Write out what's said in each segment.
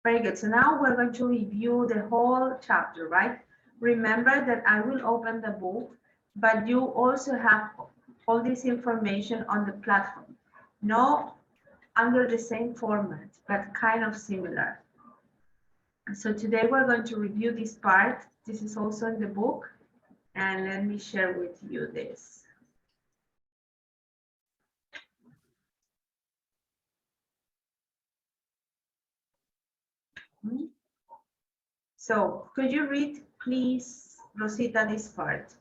Very good. So now we're going to review the whole chapter, right? Remember that I will open the book, but you also have all this information on the platform. No under the same format, but kind of similar. So today we're going to review this part. This is also in the book. And let me share with you this. So could you read, please, Rosita, this part?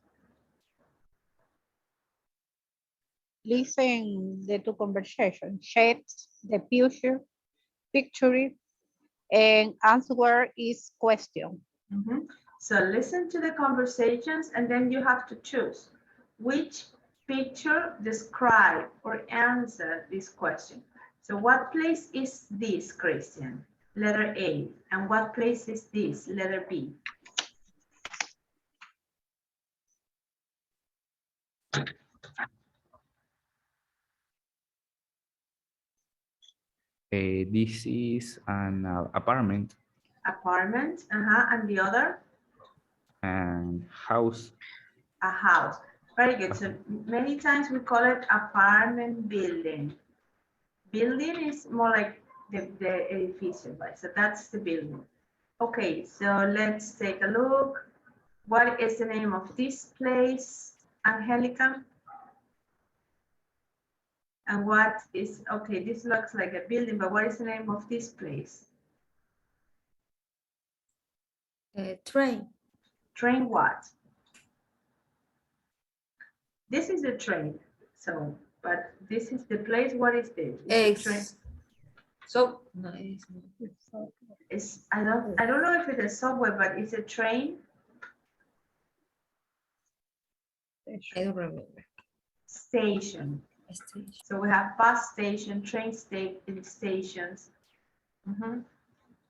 Listen the two conversation, shapes the future, picture, and answer is question. So listen to the conversations and then you have to choose which picture describe or answer this question. So what place is this, Christian? Letter A. And what place is this? Letter B. This is an apartment. Apartment, and the other? And house. A house. Very good. So many times we call it apartment building. Building is more like the edifice, right? So that's the building. Okay, so let's take a look. What is the name of this place, Angelica? And what is, okay, this looks like a building, but what is the name of this place? Train. Train what? This is the train. So, but this is the place. What is this? It's train. So no, it's not. It's, I don't know if it's a subway, but it's a train. I don't remember. Station. Station. So we have bus station, train stations.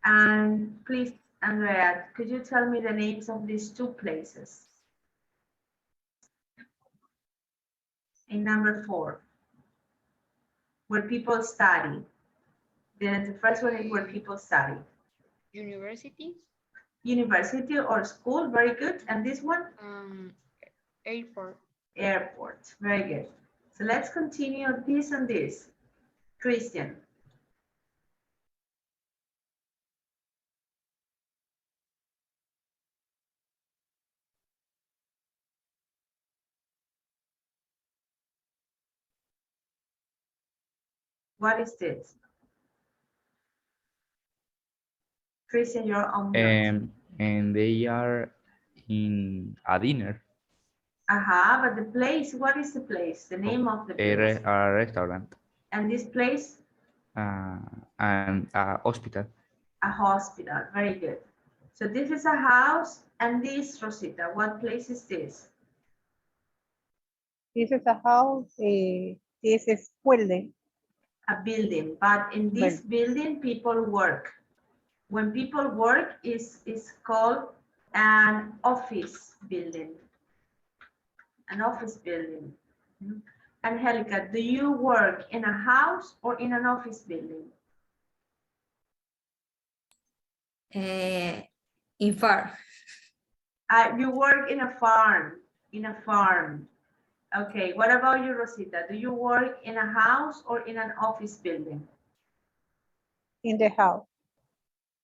And please, Andrea, could you tell me the names of these two places? In number 4, where people study. The first one is where people study. University. University or school, very good. And this one? Airport. Airport, very good. So let's continue this and this. Christian. What is this? Christian, you're on mute. And they are in a dinner. But the place, what is the place? The name of the place? A restaurant. And this place? And a hospital. A hospital, very good. So this is a house, and this, Rosita, what place is this? This is a house. This is building. A building, but in this building, people work. When people work, is called an office building. An office building. Angelica, do you work in a house or in an office building? In farm. You work in a farm. In a farm. Okay, what about you, Rosita? Do you work in a house or in an office building? In the house.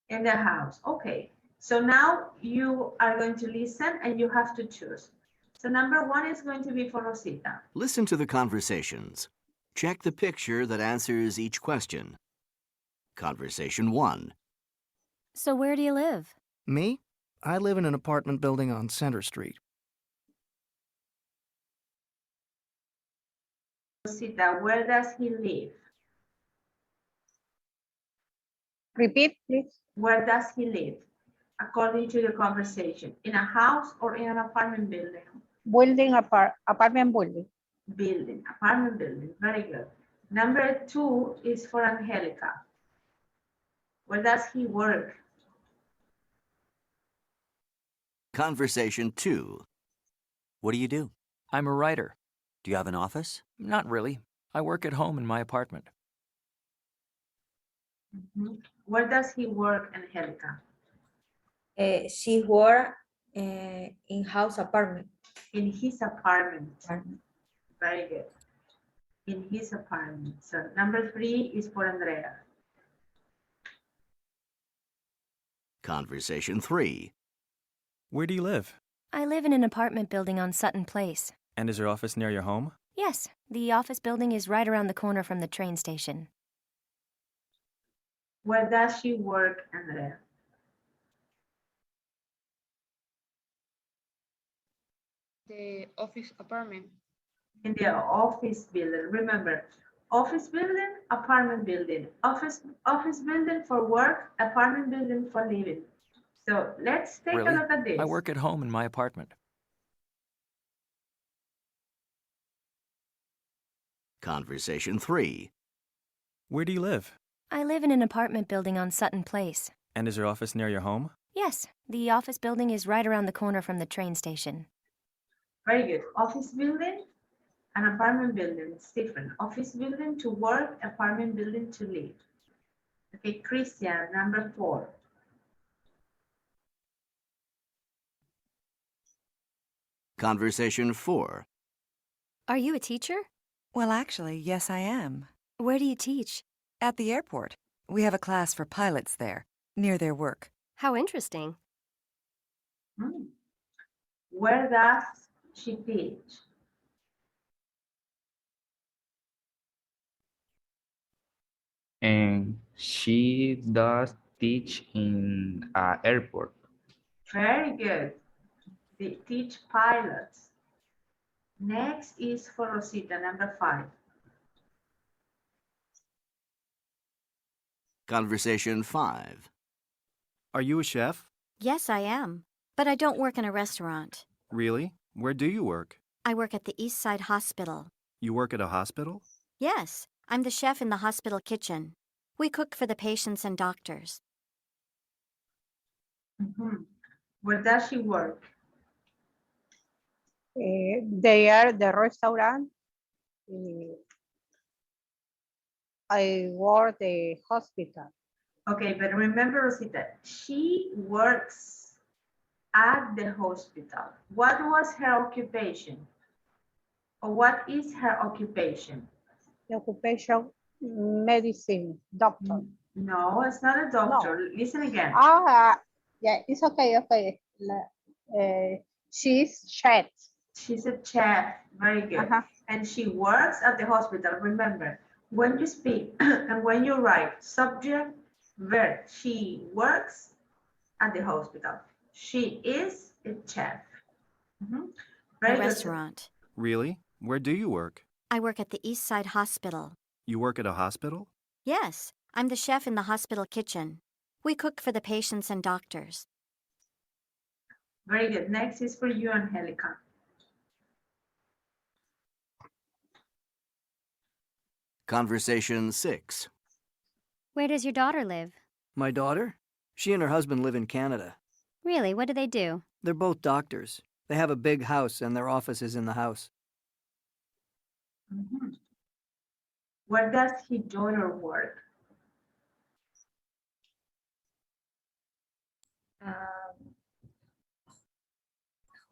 In the house, okay. So now you are going to listen and you have to choose. So number 1 is going to be for Rosita. Listen to the conversations. Check the picture that answers each question. Conversation 1. So where do you live? Me? I live in an apartment building on Center Street. Rosita, where does he live? Repeat, please. Where does he live? According to the conversation, in a house or in an apartment building? Building, apartment building. Building, apartment building, very good. Number 2 is for Angelica. Where does he work? Conversation 2. What do you do? I'm a writer. Do you have an office? Not really. I work at home in my apartment. Mhm. Where does he work, Angelica? She work in-house apartment. In his apartment. Apartment. Very good. In his apartment. So number 3 is for Andrea. Conversation 3. Where do you live? I live in an apartment building on Sutton Place. And is your office near your home? Yes, the office building is right around the corner from the train station. Where does she work, Andrea? The office apartment. In the office building. Remember, office building, apartment building. Office building for work, apartment building for living. So let's take Really? a look at this. I work at home in my apartment. Conversation 3. Where do you live? I live in an apartment building on Sutton Place. And is your office near your home? Yes, the office building is right around the corner from the train station. Very good. Office building and apartment building. It's different. Office building to work, apartment building to live. Okay, Christian, number 4. Conversation 4. Are you a teacher? Well, actually, yes, I am. Where do you teach? At the airport. We have a class for pilots there, near their work. How interesting. Where does she teach? And she does teach in an airport. Very good. They teach pilots. Next is for Rosita, number 5. Conversation 5. Are you a chef? Yes, I am. But I don't work in a restaurant. Really? Where do you work? I work at the East Side Hospital. You work at a hospital? Yes, I'm the chef in the hospital kitchen. We cook for the patients and doctors. Where does she work? They are the restaurant. I work the hospital. Okay, but remember, Rosita, she works at the hospital. What was her occupation? Or what is her occupation? The occupation, medicine, doctor. No, it's not a doctor. Listen again. Yeah, it's okay. She's chef. She's a chef. Very good. And she works at the hospital. Remember, when you speak and when you write subject, verb, she works at the hospital. She is a chef. Very A good. restaurant. Really? Where do you work? I work at the East Side Hospital. You work at a hospital? Yes, I'm the chef in the hospital kitchen. We cook for the patients and doctors. Very good. Next is for you, Angelica. Conversation 6. Where does your daughter live? My daughter? She and her husband live in Canada. Really, what do they do? They're both doctors. They have a big house and their office is in the house. Where does his daughter work?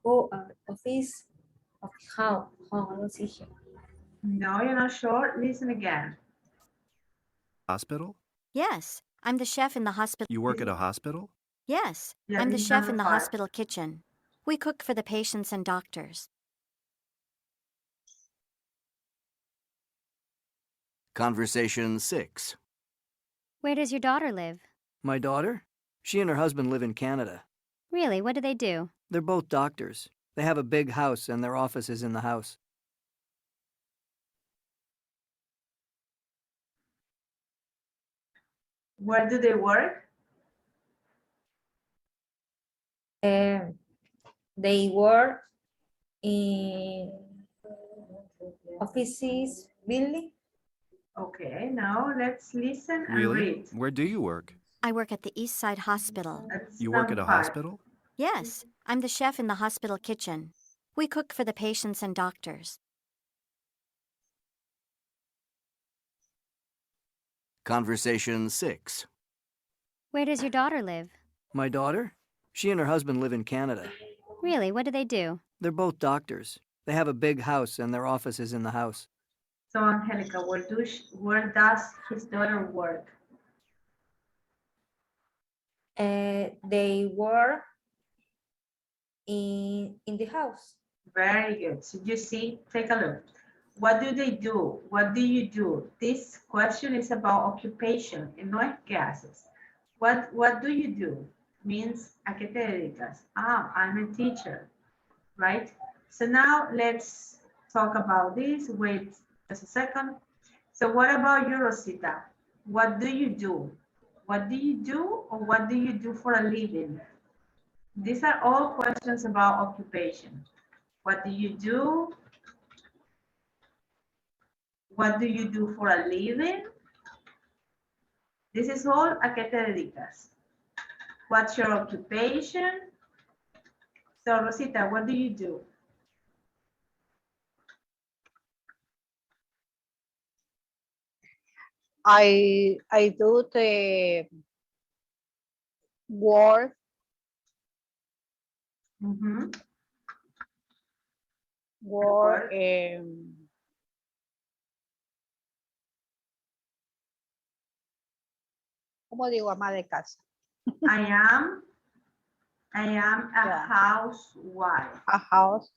Office of home position. No, you're not sure? Listen again. Hospital? Yes, I'm the chef in the hospital. You work at a hospital? Yes, Yeah, I'm the this is chef in number the 5. hospital kitchen. We cook for the patients and doctors. Conversation 6. Where does your daughter live? My daughter? She and her husband live in Canada. Really, what do they do? They're both doctors. They have a big house and their office is in the house. Where do they work? They work in offices building. Okay, now let's listen and Really? read. Where do you work? I work at the East Side Hospital. That's You work at number a 5. hospital? Yes, I'm the chef in the hospital kitchen. We cook for the patients and doctors. Conversation 6. Where does your daughter live? My daughter? She and her husband live in Canada. Really, what do they do? They're both doctors. They have a big house and their office is in the house. So Angelica, where does his daughter work? They were in the house. Very good. So you see, take a look. What do they do? What do you do? This question is about occupation, and no es qué haces. What do you do? Means a qué te dedicas? Ah, I'm a teacher, right? So now let's talk about this. Wait just a second. So what about you, Rosita? What do you do? What do you do, or what do you do for a living? These are all questions about occupation. What do you do? What do you do for a living? This is all a qué te dedicas. What's your occupation? So Rosita, what do you do? I do the work Mhm. work ¿cómo digo ama de casa? I am a Yeah. housewife. A house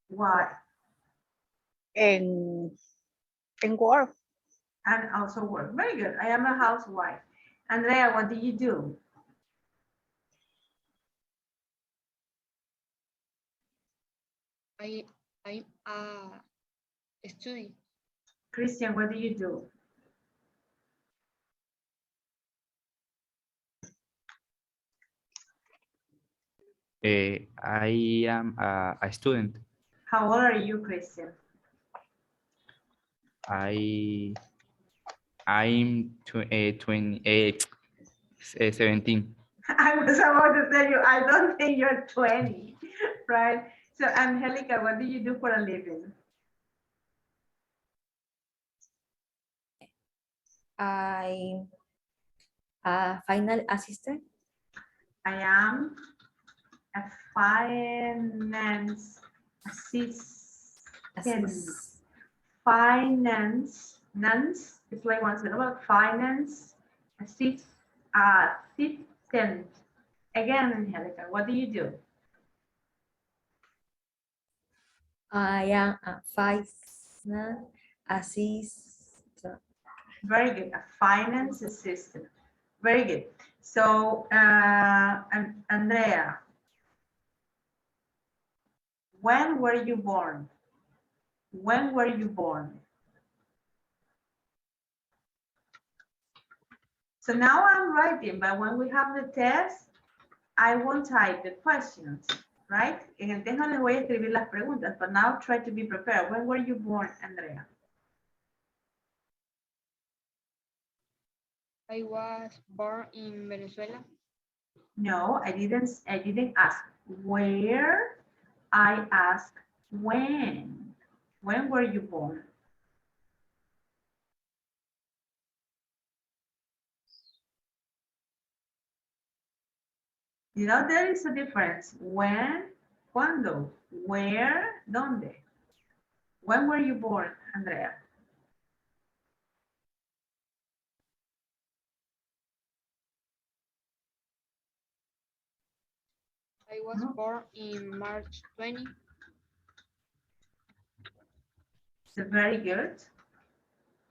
Why? and work. And also work. Very good. I am a housewife. Andrea, what do you do? I'm a student. Christian, what do you do? I am a student. How old are you, Christian? I'm 17. I was about to tell you, I don't think you're 20, right? So Angelica, what do you do for a living? I'm a final assistant. I am a finance assistant. Finance it's like one syllable. Finance assistant. Again, Angelica, what do you do? I am a final assistant. Very good, a finance assistant. Very good. So, Andrea, when were you born? When were you born? So now I'm writing, but when we have the test, I won't type the questions, right? En el test no les voy a escribir las preguntas, but now try to be prepared. When were you born, Andrea? I was born in Venezuela. No, I didn't ask where. I asked when. When were you born? You know, there is a difference. When, cuando, where, dónde. When were you born, Andrea? I was born in March 20. So very good.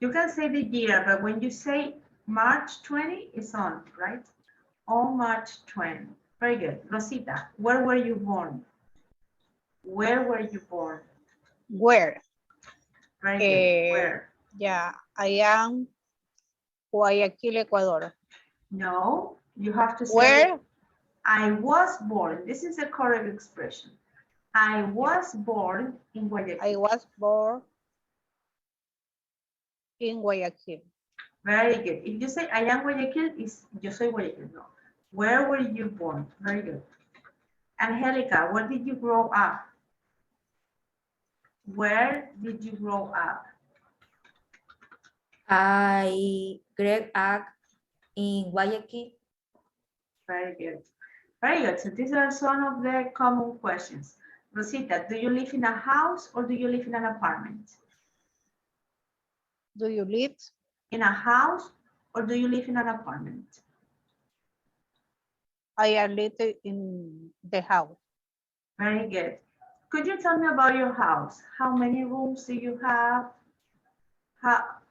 You can say the year, but when you say March 20, it's on, right? On March 20. Very good. Rosita, where were you born? Where were you born? Where? Very good. Where? Yeah, I am Guayaquil, Ecuador. No, you have to say Where? I was born. This is a correct expression. I was born in Guayaquil. I was born in Guayaquil. Very good. If you say I am Guayaquil, is yo soy Guayaquil. No. Where were you born? Very good. Angelica, where did you grow up? Where did you grow up? I grew up in Guayaquil. Very good. Very good. So these are some of the common questions. Rosita, do you live in a house or do you live in an apartment? Do you live? In a house or do you live in an apartment? I am living in the house. Very good. Could you tell me about your house? How many rooms do you have?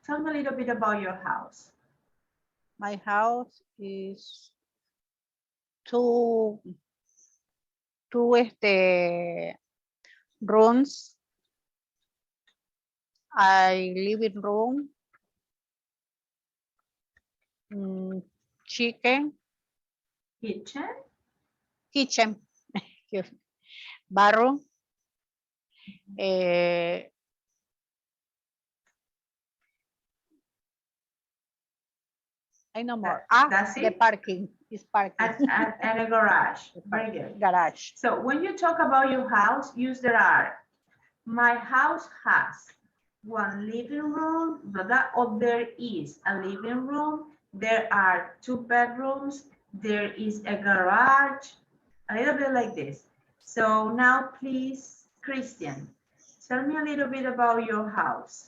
Tell me a little bit about your house. My house is two rooms. I living room, kitchen, excuse me, bathroom, I know more. That's the it? parking is parking. And a garage. Very good. Garage. So when you talk about your house, use there are. My house has one living room, blah, blah, or there is a living room. There are 2 bedrooms. There is a garage, a little bit like this. So now please, Christian, tell me a little bit about your house.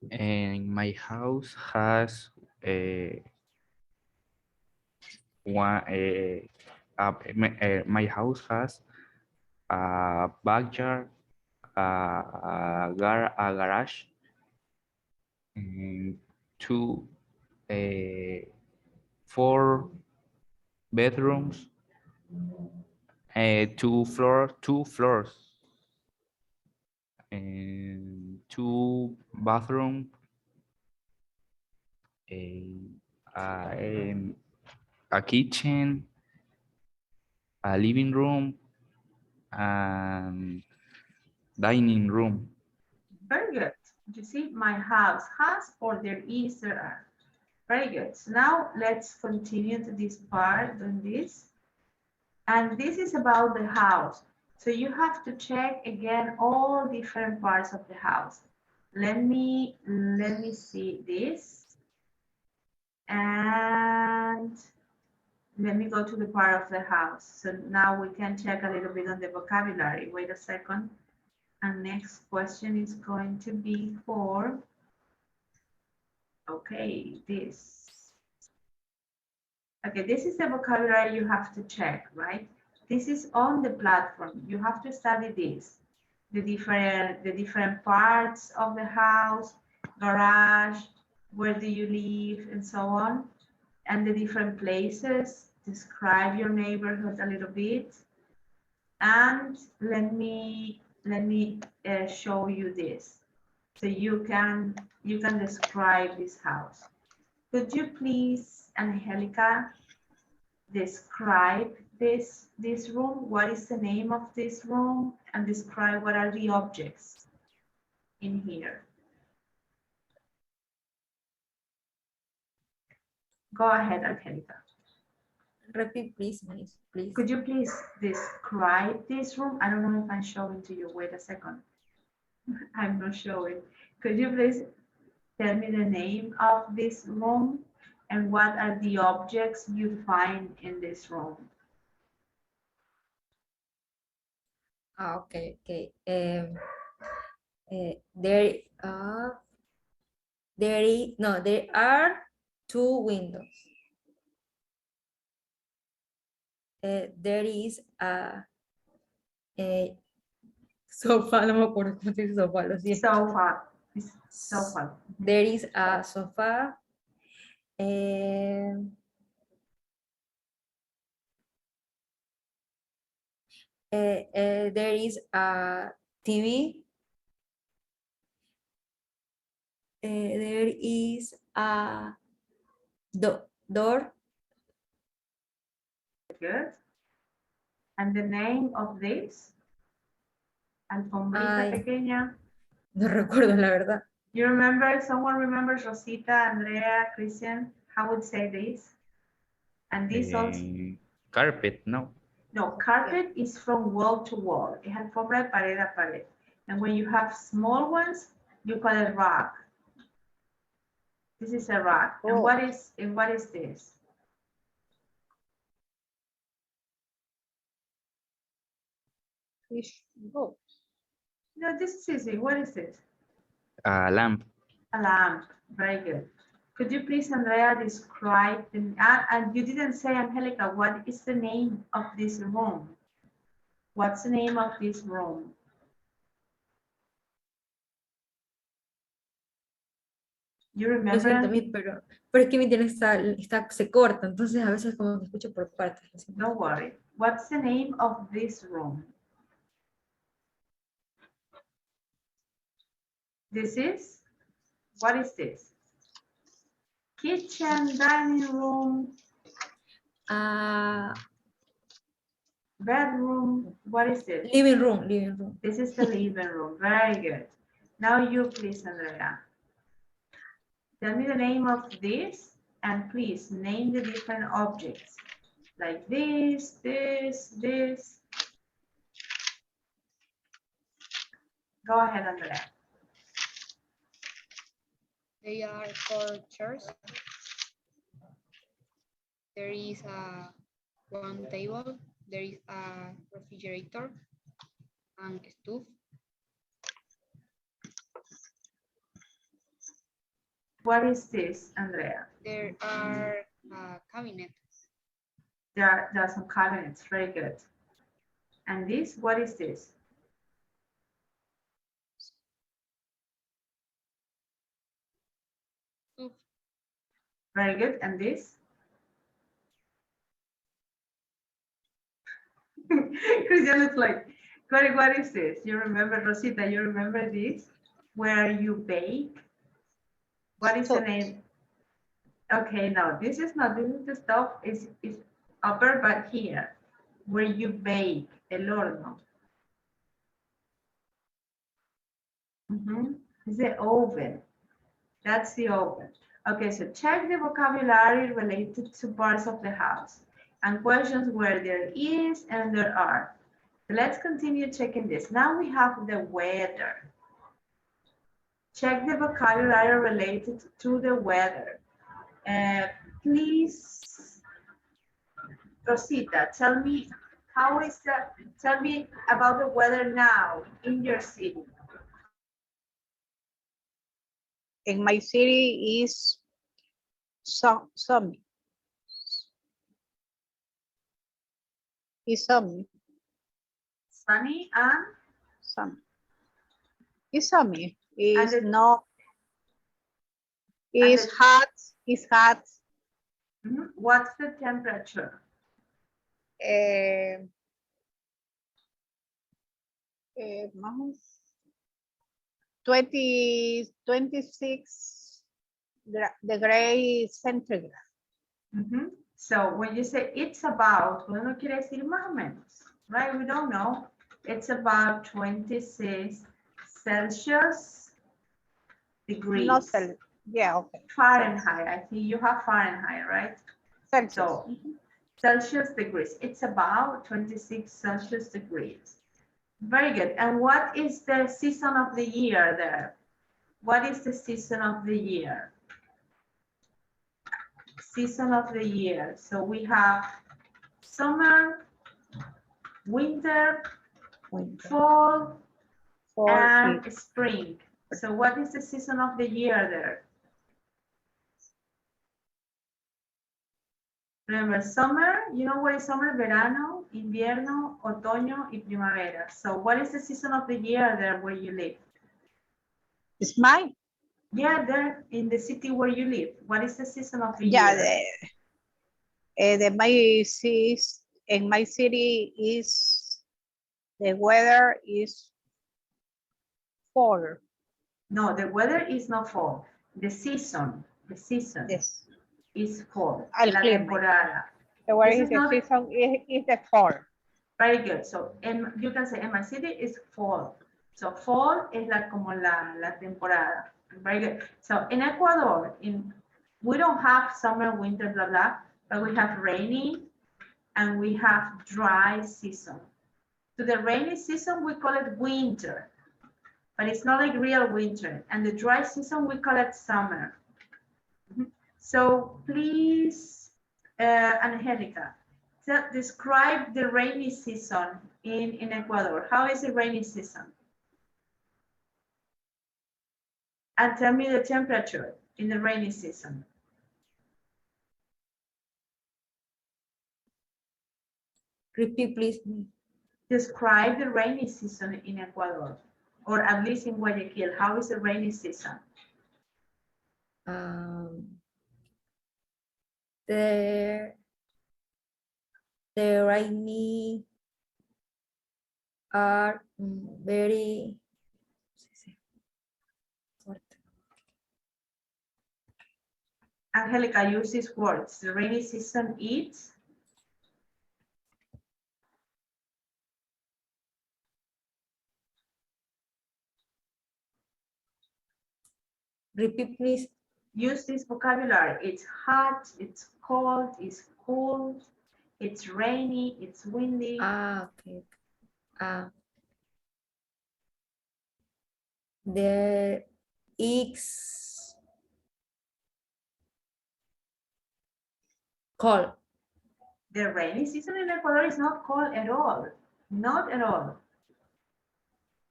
And my house has my house has a backyard, a garage, and 4 bedrooms, 2 floors, and 2 bathroom, a kitchen, a living room, and dining room. Very good. You see, my house has or there is, there are. Very good. So now let's continue to this part, doing this. And this is about the house. So you have to check again all different parts of the house. Let me see this. And let me go to the part of the house. So now we can check a little bit on the vocabulary. Wait a second. And next question is going to be for, okay, this. Okay, this is the vocabulary you have to check, right? This is on the platform. You have to study this. The different parts of the house, garage, where do you live, and so on. And the different places. Describe your neighborhood a little bit. And let me show you this. So you can describe this house. Could you please, Angelica, describe this room? What is the name of this room? And describe what are the objects in here. Go ahead, Angelica. Repeat, please. Could you please describe this room? I don't know if I'm showing to you. Wait a second. I'm not showing. Could you please tell me the name of this room and what are the objects you find in this room? Okay. There are 2 windows. There is a sofa, no me acuerdo cómo se dice sofa, lo siento. Sofa. There is a sofa. There is a TV. There is a door. Good. And the name of this? Alfombrita pequeña. No recuerdo la verdad. You remember, someone remembers Rosita, Andrea, Christian? How would say this? And this also? Carpet, no. No, carpet is from wall to wall. Es alfombra de pared a pared. And when you have small ones, you call it rock. This is a rock. And Oh. what is this? Fish boat. No, this is easy. What is it? Lamp. A lamp. Very good. Could you please, Andrea, describe and you didn't say, Angelica, what is the name of this room? What's the name of this room? You Lo remember? siento, Miss, pero es que mi internet se corta, entonces a veces como que escucho por partes. lo siento. Don't worry. What's the name of this room? This is? What is this? Kitchen, dining room, Ah, bedroom. What is it? living room, living room. This is the living room. Very good. Now you please, Andrea. Tell me the name of this and please name the different objects. Like this, this. Go ahead, Andrea. They are 4 chairs. There is one table. There is a refrigerator and stove. What is this, Andrea? There are cabinets. There are some cabinets. Very good. And this, what is this? Stove. Very good. And this? Christian looks like, what is this? You remember, Rosita, you remember this? Where you bake? What is the Stove. name? Okay, no, this is not, this is the stuff, is upper, but here, where you bake, el horno. It's the oven. That's the oven. Okay, so check the vocabulary related to parts of the house and questions where there is and there are. So let's continue checking this. Now we have the weather. Check the vocabulary related to the weather. Please, Rosita, tell me tell me about the weather now in your city. In my city is sunny. It's sunny. Sunny and? Sunny. It's sunny. And It's the- not. and It's the- hot. It's hot. What's the temperature? Más o- 26 degrees centigrade. So when you say it's about, bueno, no quiere decir más o menos, right? We don't know. It's about 26 Celsius degrees. No cel. Yeah, okay. Fahrenheit. I think you have Fahrenheit, right? Celsius. So Celsius degrees. It's about 26 Celsius degrees. Very good. And what is the season of the year there? What is the season of the year? Season of the year. So we have summer, winter, Winter. fall, Fall and is spring. So what is the season of the year there? Remember, summer, you know what is summer? Verano, invierno, otoño, y primavera. So what is the season of the year there where you live? It's mine. Yeah, there in the city where you live. What is the season of the Yeah, year? in my city is the weather is fall. No, the weather is not fall. The season Yes. is fall. Al La clima. temporada. The weather This is is the not- season is the fall. Very good. So you can say in my city is fall. So fall is like como la temporada. Very good. So in Ecuador, we don't have summer, winter, blah, blah, but we have rainy and we have dry season. To the rainy season, we call it winter. but it's not like real winter. And the dry season, we call it summer. So please, Angelica, describe the rainy season in Ecuador. How is the rainy season? And tell me the temperature in the rainy season. Repeat, please. Describe the rainy season in Ecuador, or at least in Guayaquil. How is the rainy season? The rainy are very Angelica, use these words. The rainy season is? Repeat, please. Use this vocabulary. It's hot, it's cold, it's cold, it's rainy, it's windy. Okay. There is cold. The rainy season in Ecuador is not cold at all. Not at all.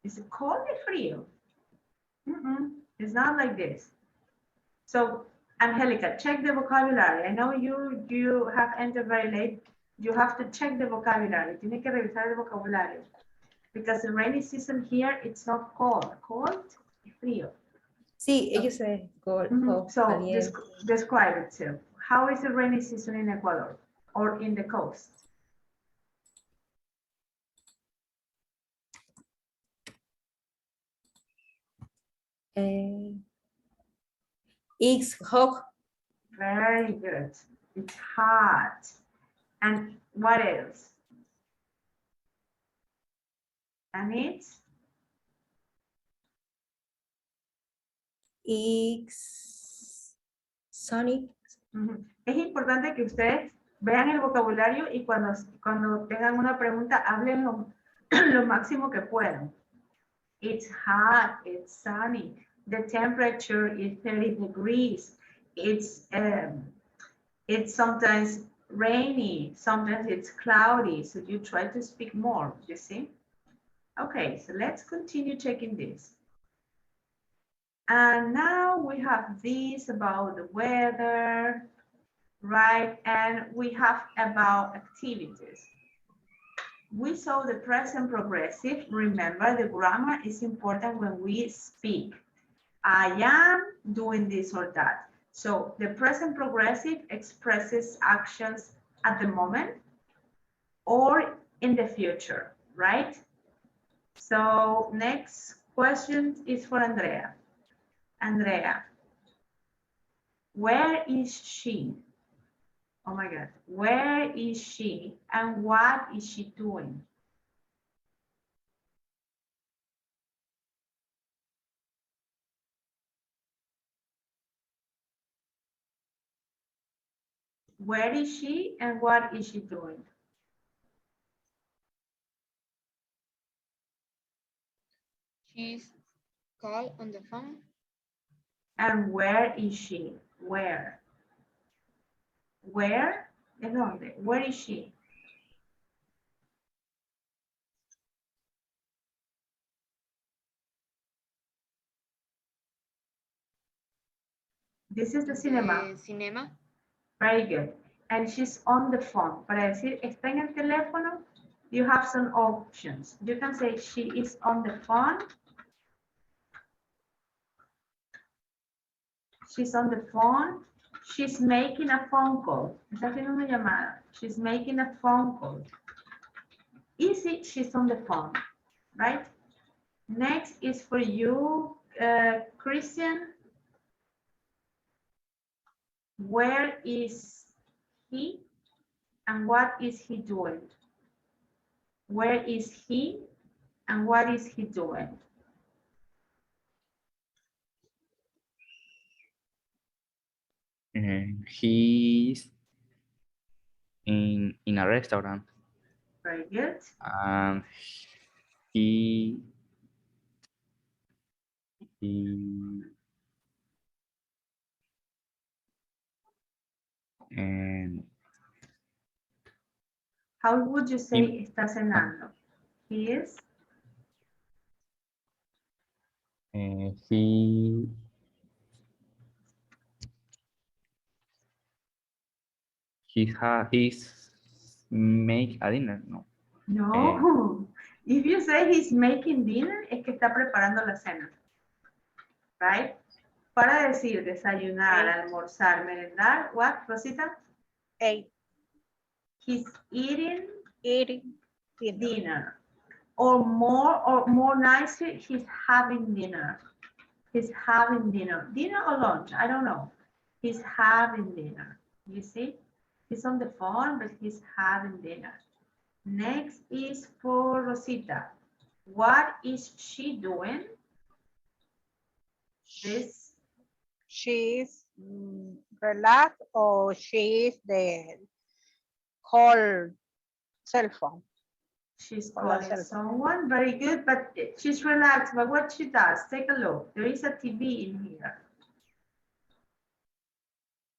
Is it cold or frío? It's not like this. So, Angelica, check the vocabulary. I know you have entered very late. You have to check the vocabulary. Tiene que revisar el vocabulario. Because the rainy season here, it's not cold. Cold y frío. Sí, ellos se cold. So, Caliente. describe it too. How is the rainy season in Ecuador or in the coast? It's hot. Very good. It's hot. And what else? And it's sunny. Es importante que ustedes vean el vocabulario y cuando tengan una pregunta hablen lo máximo que puedan. It's hot, it's sunny. The temperature is 30 degrees. It's sometimes rainy, sometimes it's cloudy. So you try to speak more, you see? Okay, so let's continue checking this. And now we have this about the weather, right? And we have about activities. We saw the present progressive. Remember, the grammar is important when we speak. I am doing this or that. So the present progressive expresses actions at the moment or in the future, right? So next question is for Andrea. Andrea, where is she? Oh my God, where is she and what is she doing? Where is she and what is she doing? She's called on the phone. And where is she? Where? Where? ¿En dónde? Where is she? This is the cinema. Cinema. Very good. And she's on the phone. Para decir está en el teléfono, you have some options. You can say she is on the phone. She's on the phone. She's making a phone call. Está haciendo una llamada. She's making a phone call. Easy, she's on the phone, right? Next is for you, Christian. Where is he and what is he doing? Where is he and what is he doing? He's in a restaurant. Very good. And he He and How would you say Him. está cenando? He is? he he's make a dinner, no. No. If you say he's making dinner, es que está preparando la cena. Right? Para decir desayunar, almorzar, merendar, what, Rosita? 8. He's eating Eating dinner. dinner. Or more nicely, he's having dinner. He's having dinner. Dinner or lunch, I don't know. He's having dinner. You see? He's on the phone, but he's having dinner. Next is for Rosita. What is she doing? This, She's relaxed or she's the call cell phone. she's Hola, calling Selva. someone. Very good, but she's relaxed. But what she does, take a look. There is a TV in here.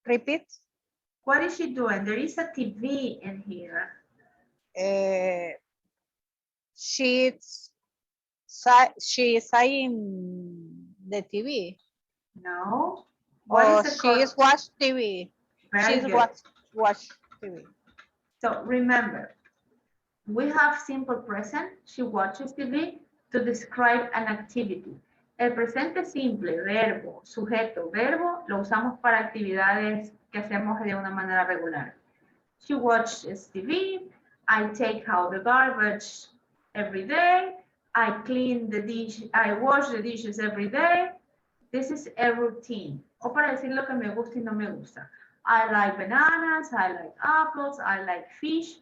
Repeat. What is she doing? There is a TV in here. She's saying the TV. No. Or What is the she's watch TV. Very She's good. watch TV. So remember, we have simple present. She watches TV to describe an activity. El presente simple, verbo, sujeto, verbo, lo usamos para actividades que hacemos de una manera regular. She watches TV. I take out the garbage every day. I clean the dish. I wash the dishes every day. This is a routine. O para decir lo que me gusta y no me gusta. I like bananas. I like apples. I like fish.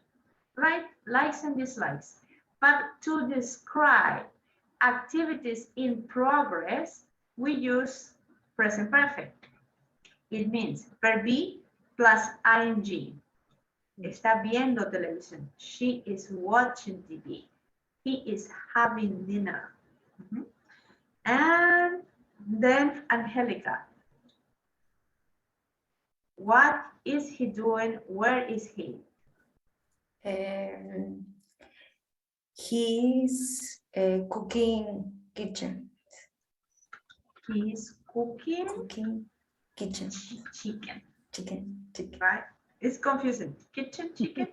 Right? Likes and dislikes. But to describe activities in progress, we use present perfect. It means verb be plus ing. Está viendo televisión. She is watching TV. He is having dinner. And then Angelica. What is he doing? Where is he? He's cooking kitchen. He is cooking Cooking kitchen. chicken. Chicken. Right? It's confusing. Kitchen, chicken.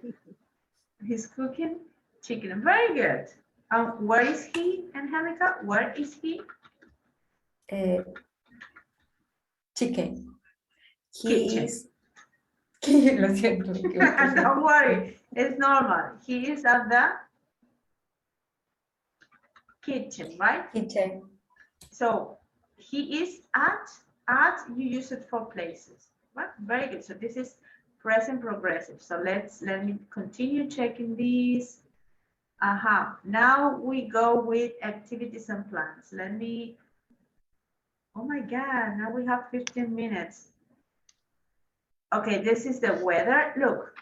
He's cooking chicken. Very good. Where is he, Angelica? Where is he? Chicken. He Kitchen. is. Lo siento. me equivoqué. Don't worry. It's normal. He is at the kitchen, right? Kitchen. So he is at, you use it for places. Right? Very good. So this is present progressive. So let me continue checking these. Now we go with activities and plans. Oh my God, now we have 15 minutes. Okay, this is the weather. Look,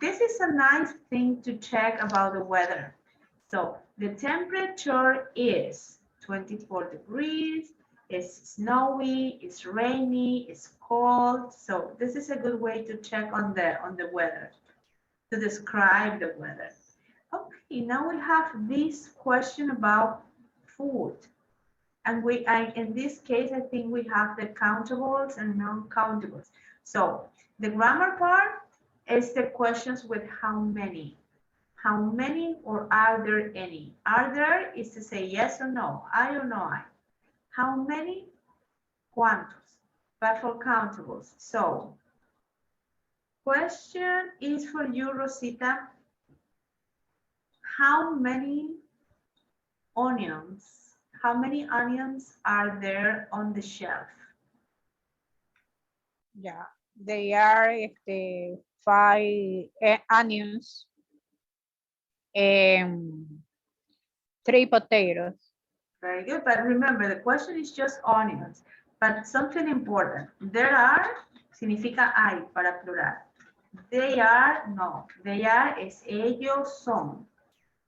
this is a nice thing to check about the weather. So the temperature is 24 degrees, it's snowy, it's rainy, it's cold. So this is a good way to check on the weather, to describe the weather. Okay, now we have this question about food. And in this case, I think we have the countables and non-countables. So the grammar part is the questions with how many. How many or are there any? Are there is to say yes or no, I or no I. How many? ¿Cuántos? But for countables. So question is for you, Rosita. How many onions are there on the shelf? Yeah, they are 5 onions and 3 potatoes. Very good, but remember the question is just onions, but something important. There are significa hay para plural. They are, no. They are es ellos son.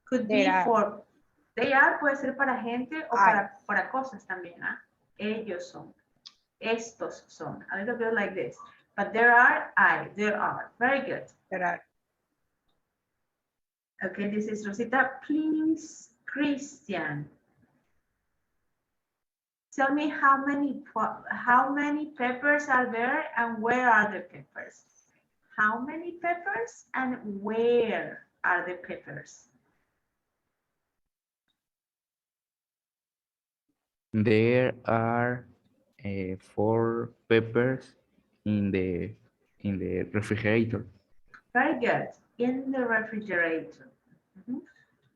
Could be for, they are puede ser para gente o para cosas también, ¿ah? ellos son, estos son, a little bit like this. But there are, there are. Very good. There are. Okay, this is Rosita. Please, Christian, tell me how many peppers are there and where are the peppers? How many peppers and where are the peppers? There are 4 peppers in the refrigerator. Very good. In the refrigerator.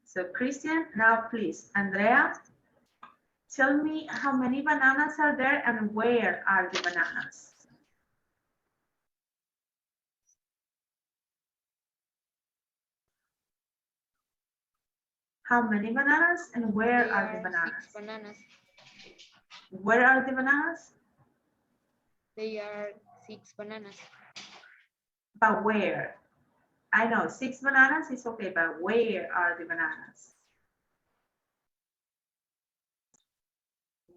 So Christian, now please, Andrea, tell me how many bananas are there and where are the bananas? How many bananas and where There are the are bananas? 6 bananas. Where are the bananas? They are 6 bananas. But where? I know 6 bananas is okay, but where are the bananas?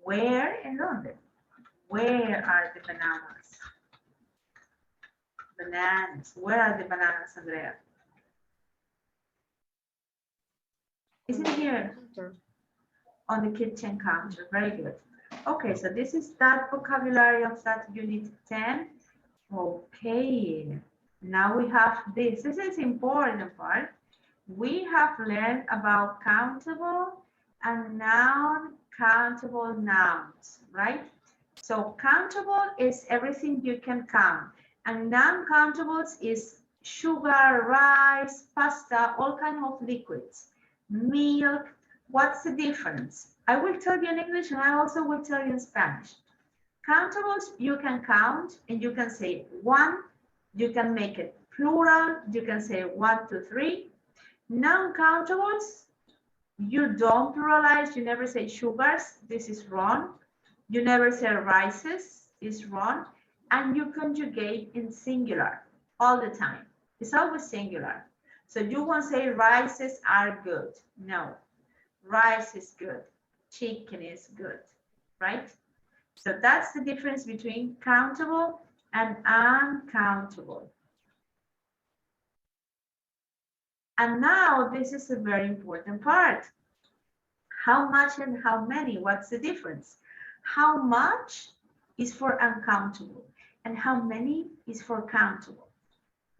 Where and dónde? Where are the bananas? Bananas. Where are the bananas, Andrea? Is it here? Counter. On the kitchen counter. Very good. Okay, so this is that vocabulary of that unit 10. Okay, now we have this. This is important part. We have learned about countable and non-countable nouns, right? So countable is everything you can count, and non-countables is sugar, rice, pasta, all kinds of liquids, milk. What's the difference? I will tell you in English and I also will tell you in Spanish. Countables, you can count and you can say 1, you can make it plural, you can say 1, 2, 3. Non-countables, you don't pluralize, you never say sugars, this is wrong. You never say rices, is wrong. And you conjugate in singular all the time. It's always singular. So you won't say rices are good. No, rice is good. Chicken is good, right? So that's the difference between countable and uncountable. And now this is a very important part. How much and how many? What's the difference? How much is for uncountable and how many is for countable.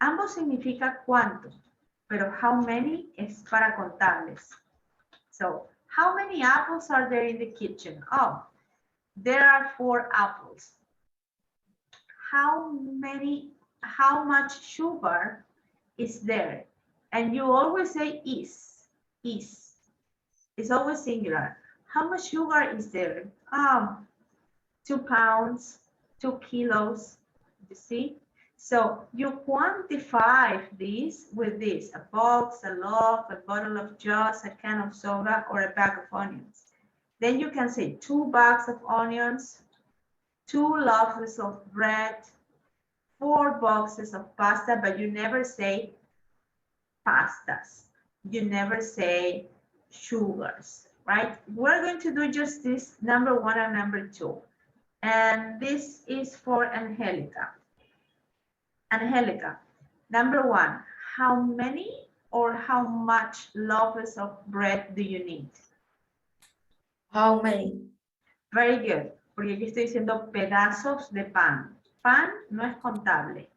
Ambos significa cuánto, pero how many es para contables. So how many apples are there in the kitchen? Oh, there are 4 apples. How much sugar is there? And you always say is. It's always singular. How much sugar is there? 2 pounds, 2 kilos, you see? So you quantify this with this, a box, a loaf, a bottle of juice, a can of soda, or a bag of onions. Then you can say 2 bags of onions, 2 loaves of bread, 4 boxes of pasta, but you never say pastas. You never say sugars, right? We're going to do just this number 1 and number 2. And this is for Angelica. Angelica, number 1, how many or how much loaves of bread do you need? How many? Very good, porque aquí estoy diciendo pedazos de pan. Pan no es contable,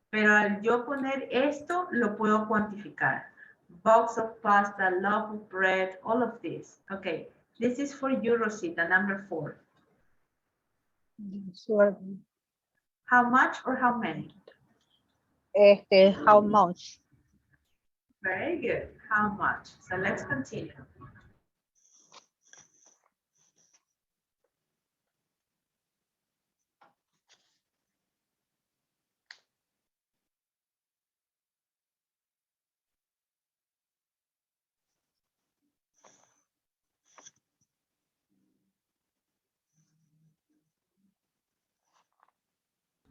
pero al yo poner esto, lo puedo cuantificar. Box of pasta, loaf of bread, all of this. Okay, this is for you, Rosita, number 4. Sure. How much or how many? How much? Very good. How much? So let's continue.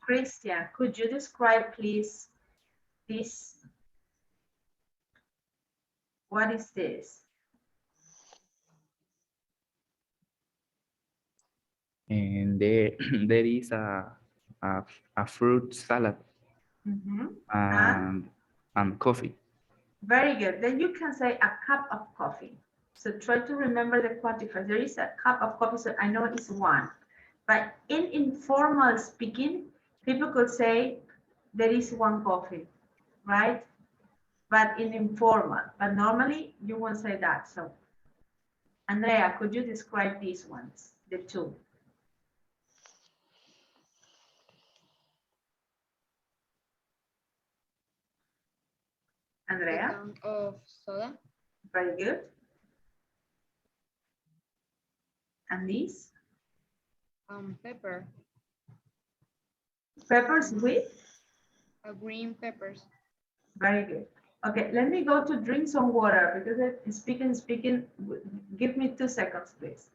Christian, could you describe, please, this? What is this? And there there is a, a fruit salad Mhm. and coffee. Very good. Then you can say a cup of coffee. So try to remember the quantifiers. There is a cup of coffee, so I know it's one. But in informal speaking, people could say there is one coffee, right? But in informal, but normally you won't say that. So Andrea, could you describe these ones, the two? The Andrea, can of soda. very good. And these? Pepper. Peppers with? Green peppers. Very good. Okay, let me go to drink some water because I'm speaking. Give me 2 seconds, please.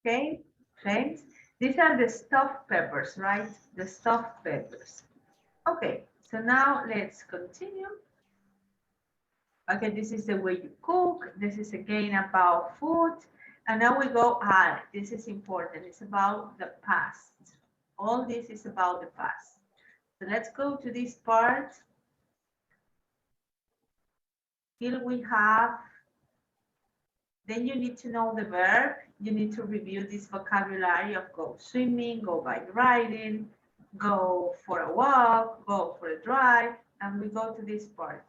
Okay, thanks. These are the stuffed peppers, right? The stuffed peppers. Okay, so now let's continue. Okay, this is the way you cook. This is again about food. And now we go, this is important. It's about the past. All this is about the past. So let's go to this part. Here we have, then you need to know the verb. You need to review this vocabulary of go swimming, go bike riding, go for a walk, go for a drive, and we go to this part.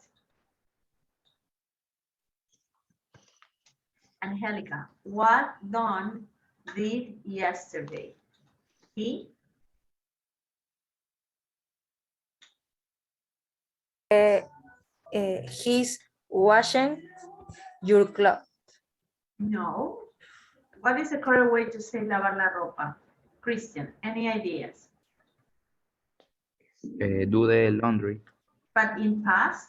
Angelica, what Don did yesterday? He? He's washing your clothes. No. What is the correct way to say lavar la ropa? Christian, any ideas? Do the laundry. But in past?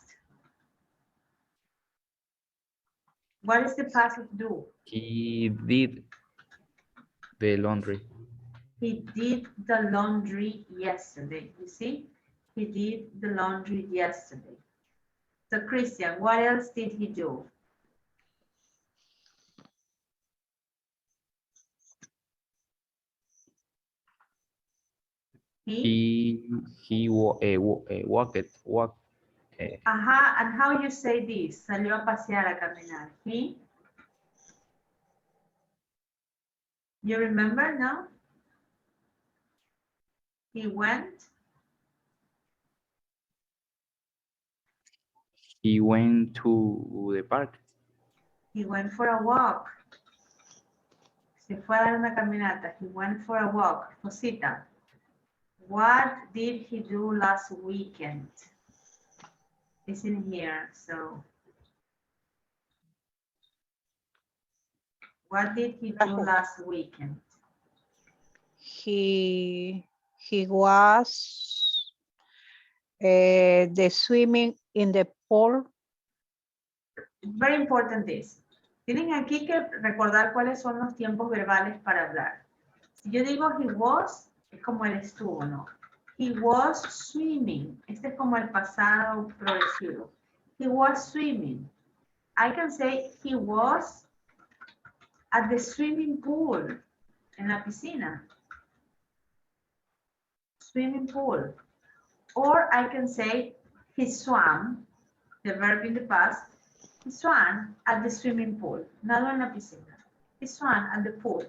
What is the past of do? He did the laundry. He did the laundry yesterday. You see? He did the laundry yesterday. So Christian, what else did he do? Walked. Ajá, and how you say this? Salió a pasear, a caminar. He? You remember now? He went. He went to the park. He went for a walk. Se fue a dar una caminata. He went for a walk. Rosita, what did he do last weekend? It's in here, so. What did he do last weekend? He was the swimming in the pool. Very important this. Tienen aquí que recordar cuáles son los tiempos verbales para hablar. Si yo digo he was, es como él estuvo, ¿no? He was swimming. Este es como el pasado progresivo. He was swimming. I can say he was at the swimming pool. En la piscina. Swimming pool. Or I can say he swam, the verb in the past. He swam at the swimming pool. Nado en la piscina. He swam at the pool,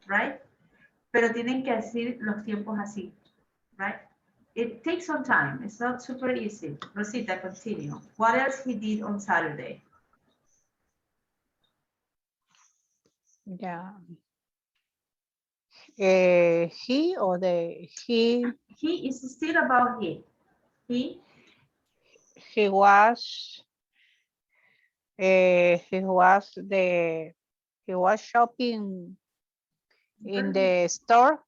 right? Pero tienen que decir los tiempos así, right? It takes some time. It's not super easy. Rosita, continue. What else he did on Saturday? Yeah. He or the he Is still about he. He was shopping in the store.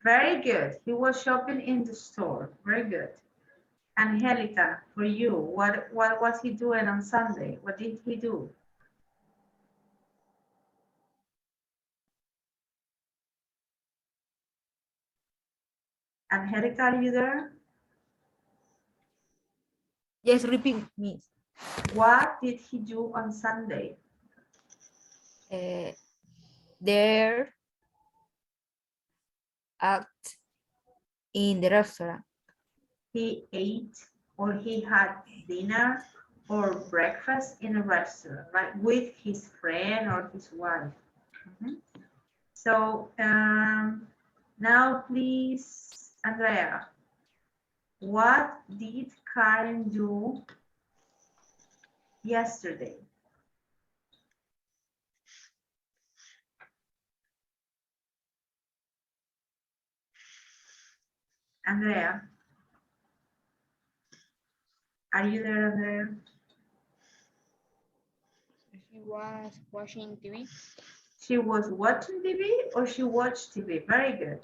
Very good. He was shopping in the store. Very good. Angelica, for you, what was he doing on Sunday? What did he do? Angelica, are you there? Yes, repeat, Miss. What did he do on Sunday? Their act in the restaurant. He ate or he had dinner or breakfast in a restaurant, right? With his friend or his wife. So now please, Andrea, what did Karen do yesterday? Andrea, are you there, Andrea? She was watching TV. She was watching TV or she watched TV? Very good.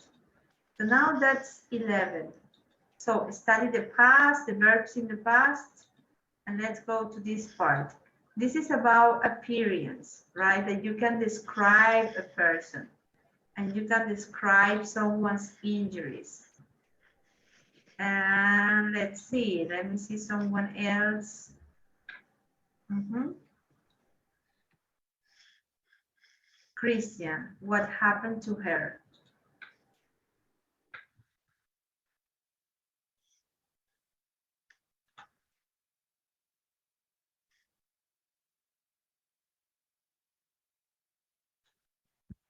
So now that's 11. So study the past, the verbs in the past, and let's go to this part. This is about appearance, right? That you can describe a person and you can describe someone's injuries. And let's see, let me see someone else. Christian, what happened to her?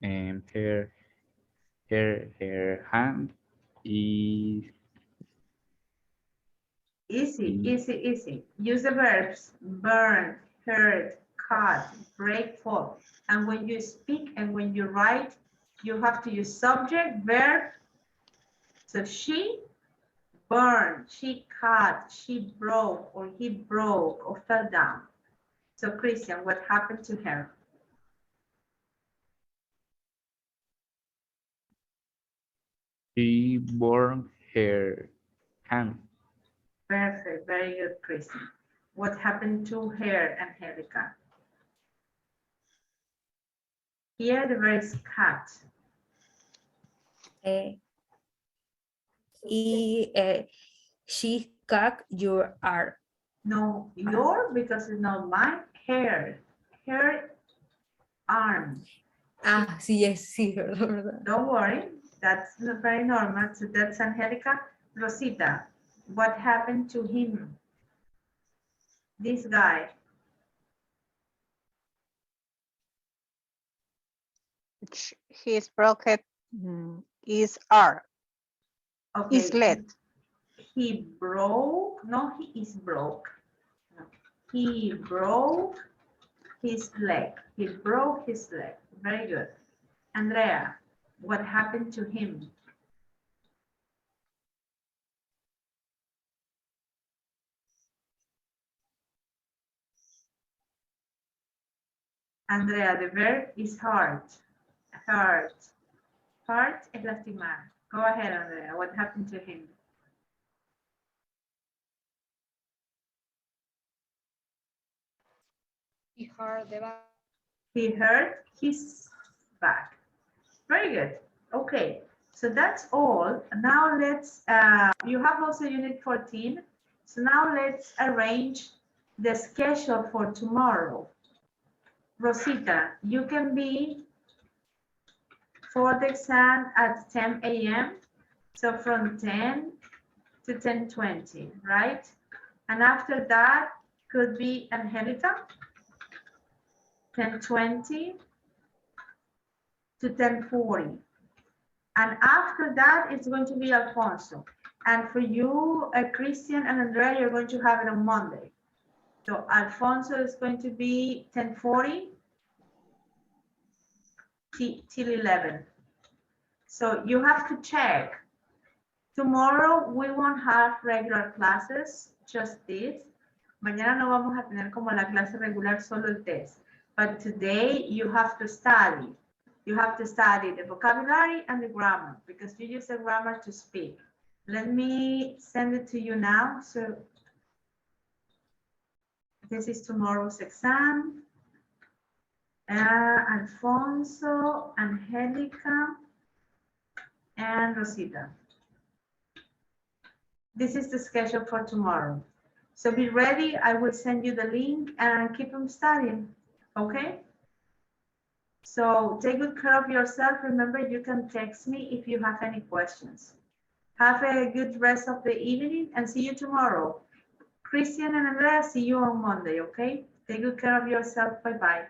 And her hand is Easy. Use the verbs burn, hurt, cut, break, fall. And when you speak and when you write, you have to use subject, verb. So she burned, she cut, she broke, or he broke or fell down. So Christian, what happened to her? she burned her hand. Perfect, very good, Christian. What happened to her, Angelica? Here the verb is cut. She cut your arm. No, your, because it's not mine, her arm. Ah, sí, yes, sí, verdad. Don't worry, that's very normal. So that's Angelica. Rosita, what happened to him? This guy. His broken his arm. Okay. His leg. He broke, no, he is broke. He broke his leg. He broke his leg. Very good. Andrea, what happened to him? Andrea, the verb is hurt. Hurt. Hurt es lastimar. Go ahead, Andrea. What happened to him? He hurt the back. He hurt his back. Very good. Okay, so that's all. Now let's, you have also unit 14. So now let's arrange the schedule for tomorrow. Rosita, you can be for the exam at 10 a.m. So from 10 to 10:20, right? And after that could be Angelica, 10:20 to 10:40. And after that, it's going to be Alfonso. And for you, Christian and Andrea, you're going to have it on Monday. So Alfonso is going to be 10:40 till 11. So you have to check. Tomorrow we won't have regular classes, just this. Mañana no vamos a tener como la clase regular, solo el test. But today you have to study. You have to study the vocabulary and the grammar because you use the grammar to speak. Let me send it to you now. So this is tomorrow's exam. Alfonso, Angelica, and Rosita. This is the schedule for tomorrow. So be ready. I will send you the link and keep on studying. Okay? So take good care of yourself. Remember, you can text me if you have any questions. Have a good rest of the evening and see you tomorrow. Christian and Andrea, see you on Monday, okay? Take good care of yourself. Bye-bye.